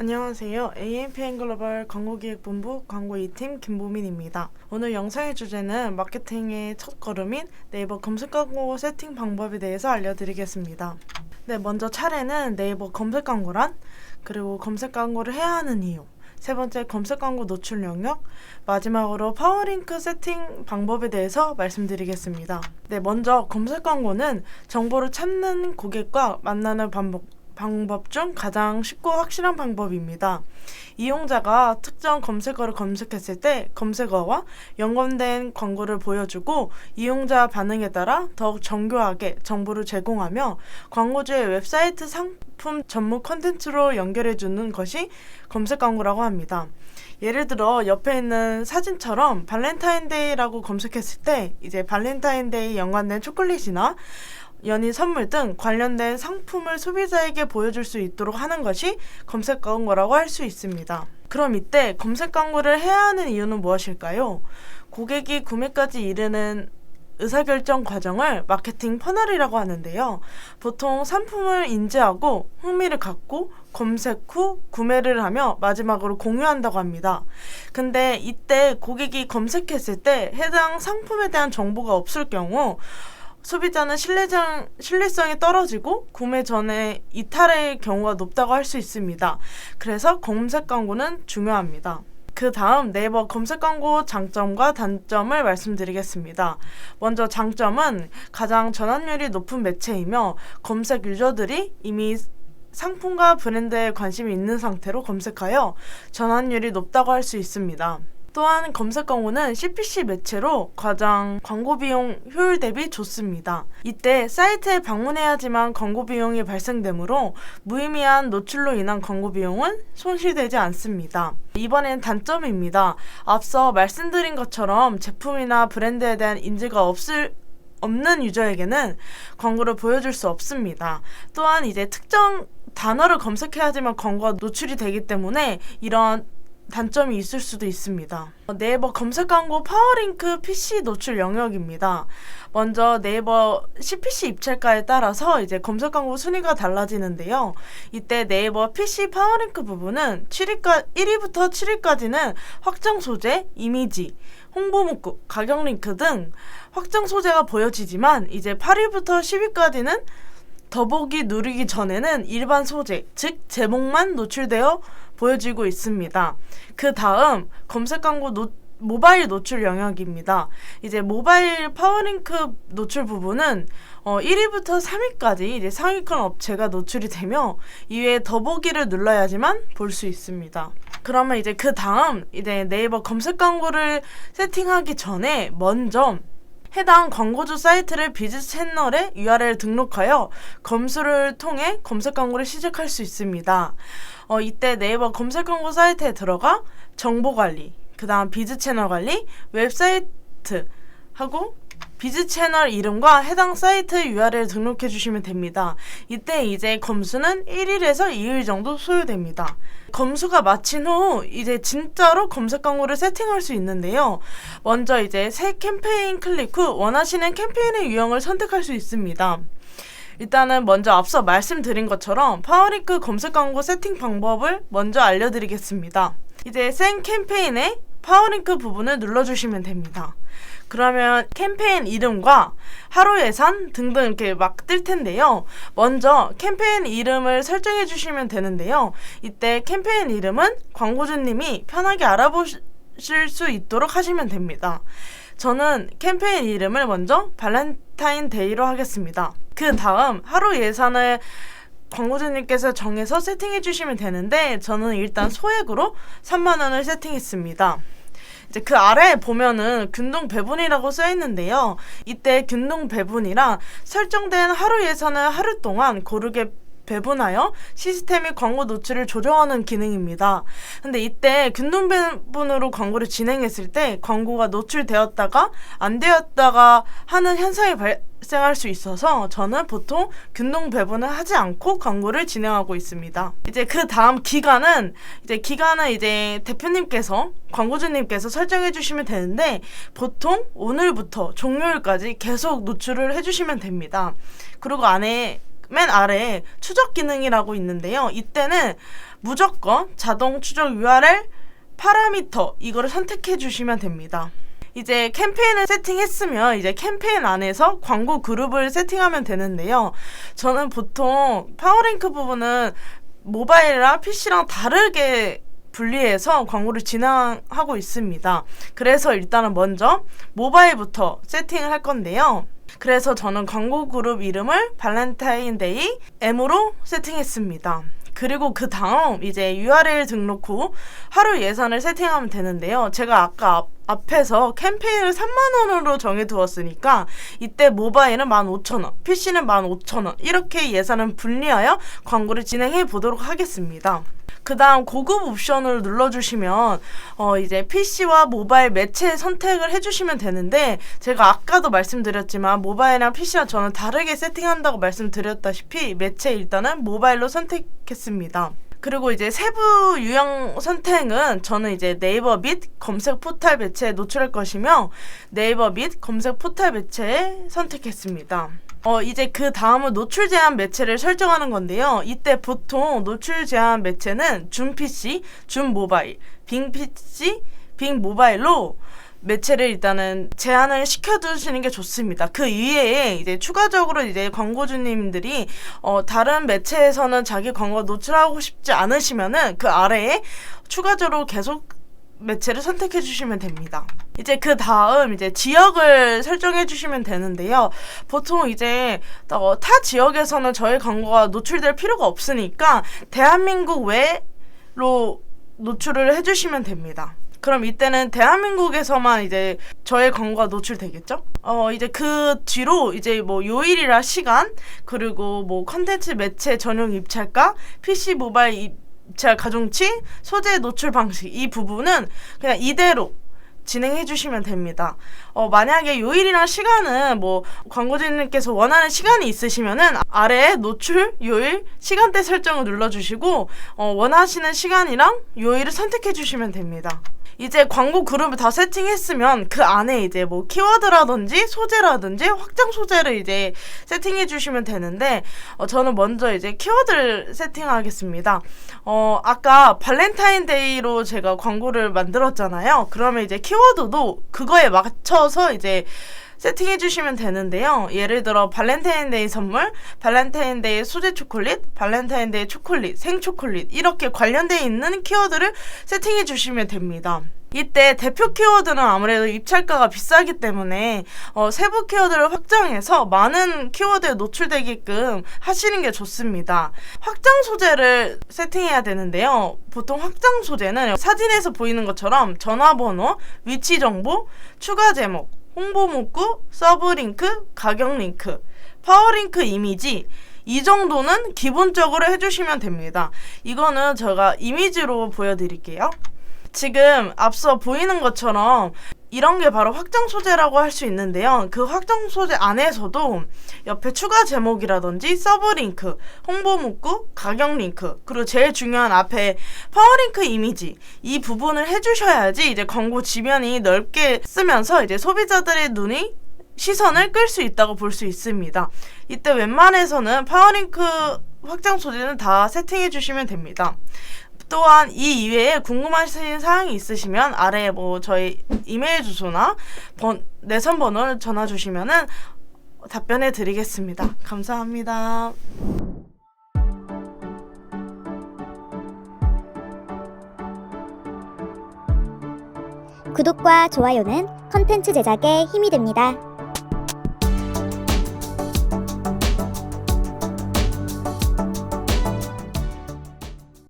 안녕하세요. AMPN 글로벌 광고기획본부 광고 2팀 김보민입니다. 오늘 영상의 주제는 마케팅의 첫걸음인 네이버 검색 광고 세팅 방법에 대해서 알려드리겠습니다. 먼저 차례는 네이버 검색 광고란, 그리고 검색 광고를 해야 하는 이유, 세 번째 검색 광고 노출 영역, 마지막으로 파워링크 세팅 방법에 대해서 말씀드리겠습니다. 먼저 검색 광고는 정보를 찾는 고객과 만나는 방법 중 가장 쉽고 확실한 방법입니다. 이용자가 특정 검색어를 검색했을 때 검색어와 연관된 광고를 보여주고 이용자 반응에 따라 더욱 정교하게 정보를 제공하며 광고주의 웹사이트 상품 전문 컨텐츠로 연결해주는 것이 검색 광고라고 합니다. 예를 들어 옆에 있는 사진처럼 발렌타인데이라고 검색했을 때 이제 발렌타인데이 연관된 초콜릿이나 연인 선물 등 관련된 상품을 소비자에게 보여줄 수 있도록 하는 것이 검색 광고라고 할 수 있습니다. 그럼 이때 검색 광고를 해야 하는 이유는 무엇일까요? 고객이 구매까지 이르는 의사결정 과정을 마케팅 퍼널이라고 하는데요. 보통 상품을 인지하고 흥미를 갖고 검색 후 구매를 하며 마지막으로 공유한다고 합니다. 근데 이때 고객이 검색했을 때 해당 상품에 대한 정보가 없을 경우 소비자는 신뢰성이 떨어지고 구매 전에 이탈의 경우가 높다고 할 수 있습니다. 그래서 검색 광고는 중요합니다. 그 다음 네이버 검색 광고 장점과 단점을 말씀드리겠습니다. 먼저 장점은 가장 전환율이 높은 매체이며 검색 유저들이 이미 상품과 브랜드에 관심이 있는 상태로 검색하여 전환율이 높다고 할 수 있습니다. 또한 검색 광고는 CPC 매체로 가장 광고 비용 효율 대비 좋습니다. 이때 사이트에 방문해야지만 광고 비용이 발생되므로 무의미한 노출로 인한 광고 비용은 손실되지 않습니다. 이번엔 단점입니다. 앞서 말씀드린 것처럼 제품이나 브랜드에 대한 인지가 없는 유저에게는 광고를 보여줄 수 없습니다. 또한 이제 특정 단어를 검색해야지만 광고가 노출이 되기 때문에 이런 단점이 있을 수도 있습니다. 네이버 검색 광고 파워링크 PC 노출 영역입니다. 먼저 네이버 CPC 입찰가에 따라서 이제 검색 광고 순위가 달라지는데요. 이때 네이버 PC 파워링크 부분은 1위부터 7위까지는 확정 소재, 이미지, 홍보 문구, 가격 링크 등 확정 소재가 보여지지만 이제 8위부터 10위까지는 더보기 누르기 전에는 일반 소재, 즉 제목만 노출되어 보여지고 있습니다. 그 다음 검색 광고 모바일 노출 영역입니다. 이제 모바일 파워링크 노출 부분은 1위부터 3위까지 이제 상위권 업체가 노출이 되며 이외에 더보기를 눌러야지만 볼 수 있습니다. 그러면 이제 그 다음 이제 네이버 검색 광고를 세팅하기 전에 먼저 해당 광고주 사이트를 비즈 채널에 URL 등록하여 검수를 통해 검색 광고를 시작할 수 있습니다. 이때 네이버 검색 광고 사이트에 들어가 정보 관리, 그 다음 비즈 채널 관리, 웹사이트 하고 비즈 채널 이름과 해당 사이트 URL 등록해 주시면 됩니다. 이때 이제 검수는 1일에서 2일 정도 소요됩니다. 검수가 마친 후 이제 진짜로 검색 광고를 세팅할 수 있는데요. 먼저 이제 새 캠페인 클릭 후 원하시는 캠페인의 유형을 선택할 수 있습니다. 일단은 먼저 앞서 말씀드린 것처럼 파워링크 검색 광고 세팅 방법을 먼저 알려드리겠습니다. 이제 생 캠페인의 파워링크 부분을 눌러주시면 됩니다. 그러면 캠페인 이름과 하루 예산 등등 이렇게 막 뜰 텐데요. 먼저 캠페인 이름을 설정해 주시면 되는데요. 이때 캠페인 이름은 광고주님이 편하게 알아보실 수 있도록 하시면 됩니다. 저는 캠페인 이름을 먼저 발렌타인데이로 하겠습니다. 그 다음 하루 예산을 광고주님께서 정해서 세팅해 주시면 되는데 저는 일단 소액으로 3만원을 세팅했습니다. 이제 그 아래에 보면은 균등 배분이라고 써 있는데요. 이때 균등 배분이란 설정된 하루 예산을 하루 동안 고르게 배분하여 시스템이 광고 노출을 조정하는 기능입니다. 근데 이때 균등 배분으로 광고를 진행했을 때 광고가 노출되었다가 안 되었다가 하는 현상이 발생할 수 있어서 저는 보통 균등 배분을 하지 않고 광고를 진행하고 있습니다. 이제 그 다음 기간은 이제 대표님께서 광고주님께서 설정해 주시면 되는데 보통 오늘부터 종료일까지 계속 노출을 해 주시면 됩니다. 그리고 안에 맨 아래에 추적 기능이라고 있는데요. 이때는 무조건 자동 추적 URL 파라미터 이거를 선택해 주시면 됩니다. 이제 캠페인을 세팅했으면 이제 캠페인 안에서 광고 그룹을 세팅하면 되는데요. 저는 보통 파워링크 부분은 모바일이랑 PC랑 다르게 분리해서 광고를 진행하고 있습니다. 그래서 일단은 먼저 모바일부터 세팅을 할 건데요. 그래서 저는 광고 그룹 이름을 발렌타인데이 M으로 세팅했습니다. 그리고 그 다음 이제 URL 등록 후 하루 예산을 세팅하면 되는데요. 제가 아까 앞에서 캠페인을 3만원으로 정해두었으니까 이때 모바일은 15,000원, PC는 15,000원 이렇게 예산을 분리하여 광고를 진행해 보도록 하겠습니다. 그 다음 고급 옵션을 눌러주시면 이제 PC와 모바일 매체 선택을 해주시면 되는데 제가 아까도 말씀드렸지만 모바일이랑 PC랑 저는 다르게 세팅한다고 말씀드렸다시피 매체 일단은 모바일로 선택했습니다. 그리고 이제 세부 유형 선택은 저는 이제 네이버 및 검색 포탈 매체에 노출할 것이며 네이버 및 검색 포탈 매체에 선택했습니다. 이제 그 다음은 노출 제한 매체를 설정하는 건데요. 이때 보통 노출 제한 매체는 줌 PC, 줌 모바일, 빙 PC, 빙 모바일로 매체를 일단은 제한을 시켜두시는 게 좋습니다. 그 이외에 이제 추가적으로 이제 광고주님들이 다른 매체에서는 자기 광고가 노출하고 싶지 않으시면은 그 아래에 추가적으로 계속 매체를 선택해 주시면 됩니다. 이제 그 다음 이제 지역을 설정해 주시면 되는데요. 보통 이제 타 지역에서는 저희 광고가 노출될 필요가 없으니까 대한민국 외로 노출을 해 주시면 됩니다. 그럼 이때는 대한민국에서만 이제 저의 광고가 노출되겠죠? 이제 그 뒤로 이제 뭐 요일이라 시간, 그리고 뭐 컨텐츠 매체 전용 입찰가, PC 모바일 입찰 가중치, 소재 노출 방식 이 부분은 그냥 이대로 진행해 주시면 됩니다. 만약에 요일이랑 시간은 뭐 광고주님께서 원하는 시간이 있으시면은 아래에 노출, 요일, 시간대 설정을 눌러주시고 원하시는 시간이랑 요일을 선택해 주시면 됩니다. 이제 광고 그룹을 다 세팅했으면 그 안에 이제 뭐 키워드라든지 소재라든지 확장 소재를 이제 세팅해 주시면 되는데 저는 먼저 이제 키워드를 세팅하겠습니다. 아까 발렌타인데이로 제가 광고를 만들었잖아요. 그러면 이제 키워드도 그거에 맞춰서 이제 세팅해 주시면 되는데요. 예를 들어 발렌타인데이 선물, 발렌타인데이 소재 초콜릿, 발렌타인데이 초콜릿, 생초콜릿 이렇게 관련되어 있는 키워드를 세팅해 주시면 됩니다. 이때 대표 키워드는 아무래도 입찰가가 비싸기 때문에 세부 키워드를 확장해서 많은 키워드에 노출되게끔 하시는 게 좋습니다. 확장 소재를 세팅해야 되는데요. 보통 확장 소재는 사진에서 보이는 것처럼 전화번호, 위치 정보, 추가 제목, 홍보 문구, 서브링크, 가격 링크, 파워링크 이미지 이 정도는 기본적으로 해주시면 됩니다. 이거는 제가 이미지로 보여드릴게요. 지금 앞서 보이는 것처럼 이런 게 바로 확장 소재라고 할 수 있는데요. 그 확장 소재 안에서도 옆에 추가 제목이라든지 서브링크, 홍보 문구, 가격 링크, 그리고 제일 중요한 앞에 파워링크 이미지 이 부분을 해주셔야지 이제 광고 지면이 넓게 쓰면서 이제 소비자들의 시선을 끌 수 있다고 볼 수 있습니다. 이때 웬만해서는 파워링크 확장 소재는 다 세팅해 주시면 됩니다. 또한 이 이외에 궁금하신 사항이 있으시면 아래에 뭐 저희 이메일 주소나 내선 번호를 전화 주시면은 답변해 드리겠습니다. 감사합니다. 구독과 좋아요는 컨텐츠 제작에 힘이 됩니다.